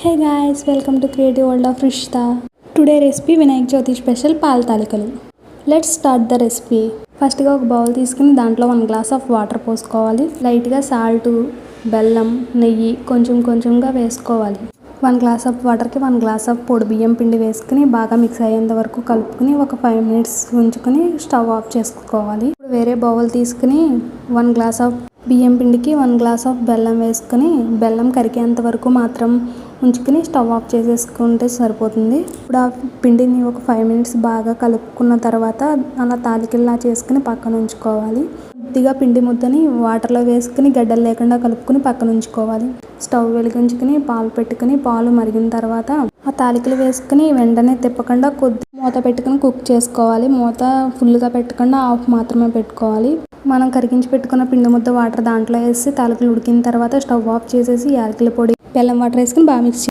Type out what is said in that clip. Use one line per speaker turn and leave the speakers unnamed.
Hey guys, welcome to Creative World of Rishta. Today recipe Vinayak Chavithi special పాల తాలికలు. Let's start the recipe. First గా ఒక bowl తీసుకుని దాంట్లో 1 glass of water పోసుకోవాలి. Light గా salt, బెల్లం, నెయ్యి కొంచెంగా వేసుకోవాలి. 1 గ్లాస్ ఆఫ్ వాటర్ కి 1 గ్లాస్ ఆఫ్ పొడి బియ్యం పిండి వేసుకుని బాగా మిక్స్ అయ్యేంత వరకు కలుపుకుని ఒక 5 మినిట్స్ ఉంచుకుని స్టవ్ ఆఫ్ చేసుకోవాలి. ఇప్పుడు వేరే బౌల్ తీసుకుని 1 గ్లాస్ ఆఫ్ బియ్యం పిండికి 1 గ్లాస్ ఆఫ్ బెల్లం వేసుకుని బెల్లం కరిగేంత వరకు మాత్రం ఉంచుకుని స్టవ్ ఆఫ్ చేసేసుకుంటే సరిపోతుంది. ఇప్పుడు ఆ పిండిని ఒక 5 మినిట్స్ బాగా కలుపుకున్న తర్వాత అలా తాలికల్లా చేసుకుని పక్కన ఉంచుకోవాలి. కొద్దిగా పిండి ముద్దని వాటర్లో వేసుకుని గడ్డలు లేకుండా కలుపుకుని పక్కన ఉంచుకోవాలి. స్టవ్ వెలిగించుకుని పాలు పెట్టుకుని పాలు మరిగిన తర్వాత ఆ తాలికలు వేసుకుని వెంటనే తిప్పకుండా కొద్ది మూత పెట్టుకుని కుక్ చేసుకోవాలి. మూత ఫుల్గా పెట్టకుండా ఆఫ్ మాత్రమే పెట్టుకోవాలి. మనం కరిగించి పెట్టుకున్న పిండి ముద్ద వాటర్ దాంట్లో వేసి తాలికలు ఉడికిన తర్వాత స్టవ్ ఆఫ్ చేసేసి యాలకుల పొడి, బెల్లం వాటర్ వేసుకుని బాగా మిక్స్